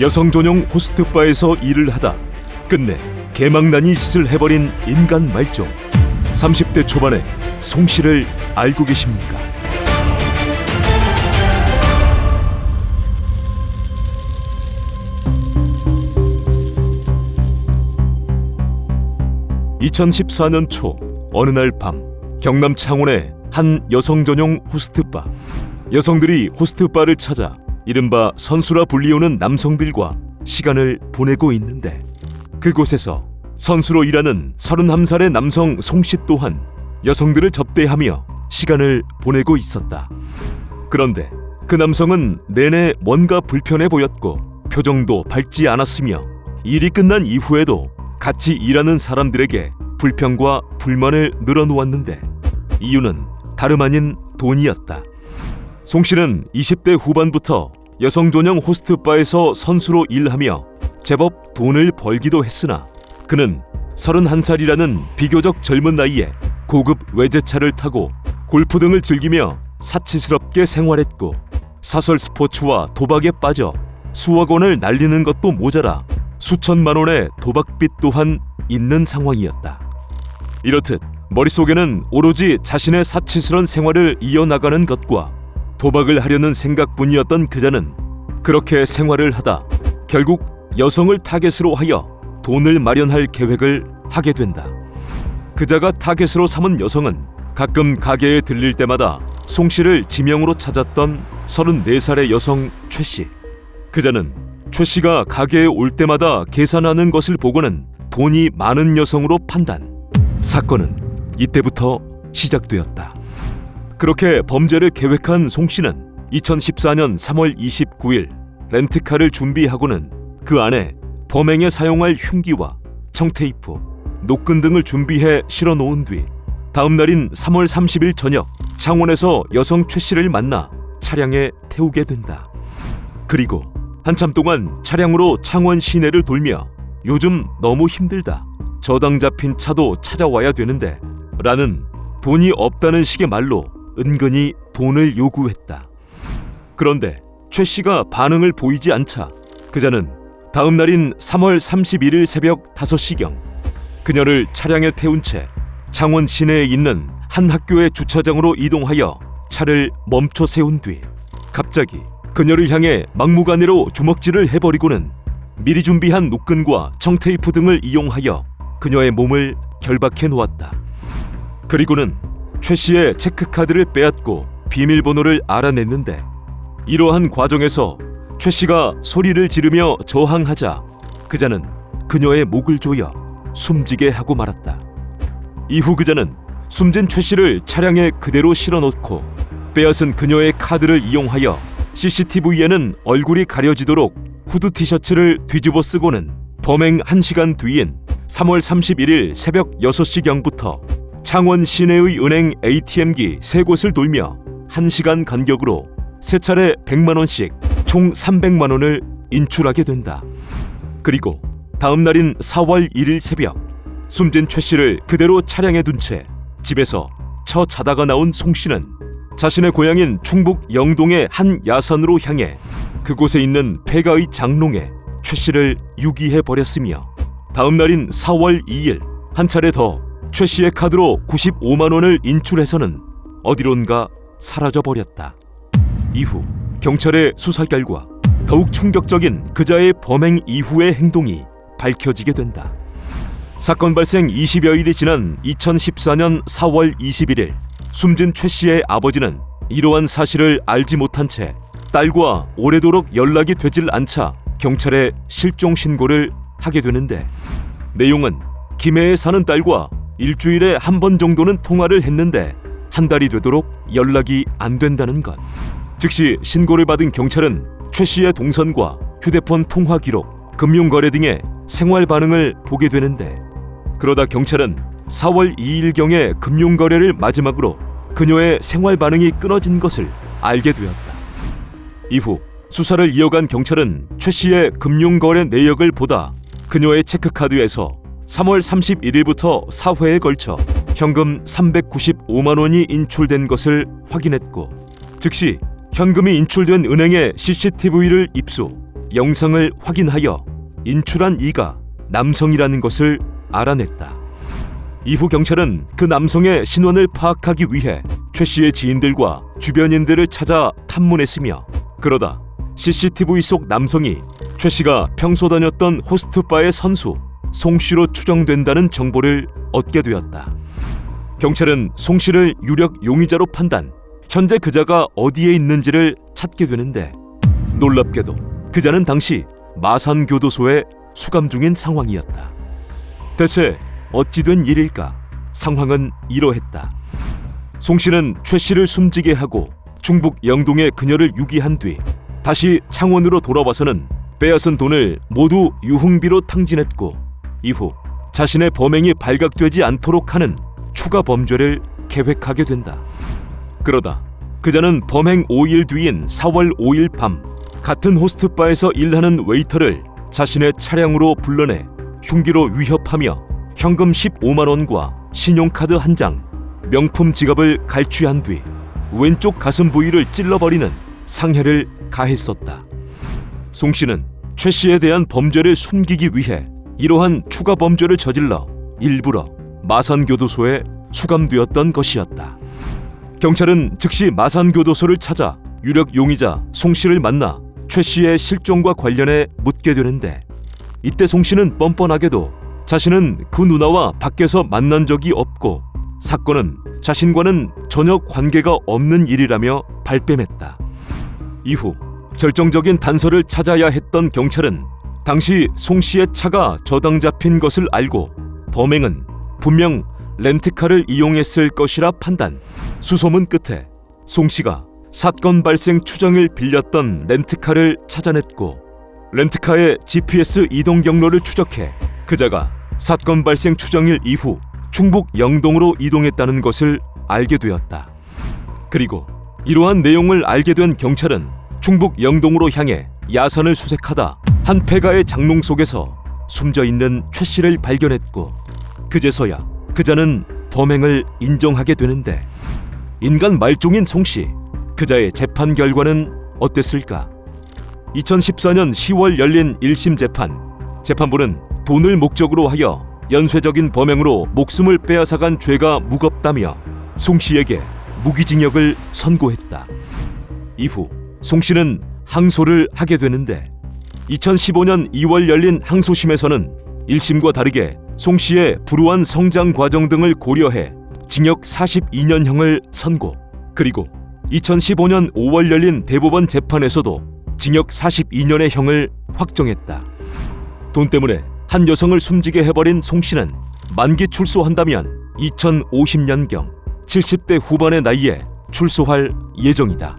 여성 전용 호스트바에서 일을 하다 끝내 개망나니 짓을 해버린 인간 말종. 30대 초반의 송 씨를 알고 계십니까? (2014년) 초 어느 날 밤 경남 창원의 한 여성 전용 호스트바. 여성들이 호스트바를 찾아 이른바 선수라 불리우는 남성들과 시간을 보내고 있는데, 그곳에서 선수로 일하는 31살의 남성 송씨 또한 여성들을 접대하며 시간을 보내고 있었다. 그런데 그 남성은 내내 뭔가 불편해 보였고 표정도 밝지 않았으며 일이 끝난 이후에도 같이 일하는 사람들에게 불평과 불만을 늘어놓았는데, 이유는 다름 아닌 돈이었다. 송 씨는 20대 후반부터 여성 전용 호스트바에서 선수로 일하며 제법 돈을 벌기도 했으나, 그는 31살이라는 비교적 젊은 나이에 고급 외제차를 타고 골프 등을 즐기며 사치스럽게 생활했고, 사설 스포츠와 도박에 빠져 수억 원을 날리는 것도 모자라 수천만 원의 도박빚 또한 있는 상황이었다. 이렇듯 머릿속에는 오로지 자신의 사치스러운 생활을 이어나가는 것과 도박을 하려는 생각뿐이었던 그자는 그렇게 생활을 하다 결국 여성을 타겟으로 하여 돈을 마련할 계획을 하게 된다. 그자가 타겟으로 삼은 여성은 가끔 가게에 들릴 때마다 송 씨를 지명으로 찾았던 34살의 여성 최 씨. 그자는 최 씨가 가게에 올 때마다 계산하는 것을 보고는 돈이 많은 여성으로 판단. 사건은 이때부터 시작되었다. 그렇게 범죄를 계획한 송 씨는 2014년 3월 29일 렌트카를 준비하고는 그 안에 범행에 사용할 흉기와 청테이프, 노끈 등을 준비해 실어놓은 뒤 다음 날인 3월 30일 저녁 창원에서 여성 최 씨를 만나 차량에 태우게 된다. 그리고 한참 동안 차량으로 창원 시내를 돌며 요즘 너무 힘들다, 저당 잡힌 차도 찾아와야 되는데 라는 돈이 없다는 식의 말로 은근히 돈을 요구했다. 그런데 최 씨가 반응을 보이지 않자 그자는 다음 날인 3월 31일 새벽 5시경 그녀를 차량에 태운 채 창원 시내에 있는 한 학교의 주차장으로 이동하여 차를 멈춰 세운 뒤 갑자기 그녀를 향해 막무가내로 주먹질을 해버리고는 미리 준비한 노끈과 청테이프 등을 이용하여 그녀의 몸을 결박해 놓았다. 그리고는 최 씨의 체크카드를 빼앗고 비밀번호를 알아냈는데, 이러한 과정에서 최 씨가 소리를 지르며 저항하자 그자는 그녀의 목을 조여 숨지게 하고 말았다. 이후 그자는 숨진 최 씨를 차량에 그대로 실어놓고 빼앗은 그녀의 카드를 이용하여 CCTV에는 얼굴이 가려지도록 후드 티셔츠를 뒤집어 쓰고는 범행 1시간 뒤인 3월 31일 새벽 6시경부터 창원 시내의 은행 ATM기 3곳을 돌며 1시간 간격으로 3차례 100만 원씩 총 300만 원을 인출하게 된다. 그리고 다음 날인 4월 1일 새벽 숨진 최 씨를 그대로 차량에 둔 채 집에서 처 자다가 나온 송 씨는 자신의 고향인 충북 영동의 한 야산으로 향해 그곳에 있는 폐가의 장롱에 최 씨를 유기해 버렸으며, 다음 날인 4월 2일 한 차례 더 최 씨의 카드로 95만 원을 인출해서는 어디론가 사라져 버렸다. 이후 경찰의 수사 결과 더욱 충격적인 그자의 범행 이후의 행동이 밝혀지게 된다. 사건 발생 20여일이 지난 2014년 4월 21일 숨진 최 씨의 아버지는 이러한 사실을 알지 못한 채 딸과 오래도록 연락이 되질 않자 경찰에 실종 신고를 하게 되는데, 내용은 김해에 사는 딸과 일주일에 한 번 정도는 통화를 했는데 한 달이 되도록 연락이 안 된다는 것. 즉시 신고를 받은 경찰은 최 씨의 동선과 휴대폰 통화 기록, 금융거래 등의 생활 반응을 보게 되는데, 그러다 경찰은 4월 2일경에 금융거래를 마지막으로 그녀의 생활 반응이 끊어진 것을 알게 되었다. 이후 수사를 이어간 경찰은 최 씨의 금융거래 내역을 보다 그녀의 체크카드에서 3월 31일부터 4회에 걸쳐 현금 395만 원이 인출된 것을 확인했고, 즉시 현금이 인출된 은행의 CCTV를 입수, 영상을 확인하여 인출한 이가 남성이라는 것을 알아냈다. 이후 경찰은 그 남성의 신원을 파악하기 위해 최 씨의 지인들과 주변인들을 찾아 탐문했으며, 그러다 CCTV 속 남성이 최 씨가 평소 다녔던 호스트바의 선수 송 씨로 추정된다는 정보를 얻게 되었다. 경찰은 송 씨를 유력 용의자로 판단, 현재 그자가 어디에 있는지를 찾게 되는데, 놀랍게도 그자는 당시 마산교도소에 수감 중인 상황이었다. 대체 어찌 된 일일까? 상황은 이러했다. 송 씨는 최 씨를 숨지게 하고 충북 영동에 그녀를 유기한 뒤 다시 창원으로 돌아와서는 빼앗은 돈을 모두 유흥비로 탕진했고, 이후 자신의 범행이 발각되지 않도록 하는 추가 범죄를 계획하게 된다. 그러다 그자는 범행 5일 뒤인 4월 5일 밤 같은 호스트바에서 일하는 웨이터를 자신의 차량으로 불러내 흉기로 위협하며 현금 15만 원과 신용카드 한 장, 명품 지갑을 갈취한 뒤 왼쪽 가슴 부위를 찔러버리는 상해를 가했었다. 송 씨는 최 씨에 대한 범죄를 숨기기 위해 이러한 추가 범죄를 저질러 일부러 마산교도소에 수감되었던 것이었다. 경찰은 즉시 마산교도소를 찾아 유력 용의자 송 씨를 만나 최 씨의 실종과 관련해 묻게 되는데, 이때 송 씨는 뻔뻔하게도 자신은 그 누나와 밖에서 만난 적이 없고 사건은 자신과는 전혀 관계가 없는 일이라며 발뺌했다. 이후 결정적인 단서를 찾아야 했던 경찰은 당시 송 씨의 차가 저당 잡힌 것을 알고 범행은 분명 렌트카를 이용했을 것이라 판단, 수소문 끝에 송 씨가 사건 발생 추정일 빌렸던 렌트카를 찾아냈고, 렌트카의 GPS 이동 경로를 추적해 그자가 사건 발생 추정일 이후 충북 영동으로 이동했다는 것을 알게 되었다. 그리고 이러한 내용을 알게 된 경찰은 충북 영동으로 향해 야산을 수색하다 한 폐가의 장롱 속에서 숨져있는 최 씨를 발견했고, 그제서야 그자는 범행을 인정하게 되는데, 인간 말종인 송 씨, 그자의 재판 결과는 어땠을까? 2014년 10월 열린 1심 재판. 재판부는 돈을 목적으로 하여 연쇄적인 범행으로 목숨을 빼앗아간 죄가 무겁다며 송 씨에게 무기징역을 선고했다. 이후 송 씨는 항소를 하게 되는데, 2015년 2월 열린 항소심에서는 1심과 다르게 송 씨의 불우한 성장 과정 등을 고려해 징역 42년형을 선고, 그리고 2015년 5월 열린 대법원 재판에서도 징역 42년의 형을 확정했다. 돈 때문에 한 여성을 숨지게 해버린 송 씨는 만기 출소한다면 2050년경 70대 후반의 나이에 출소할 예정이다.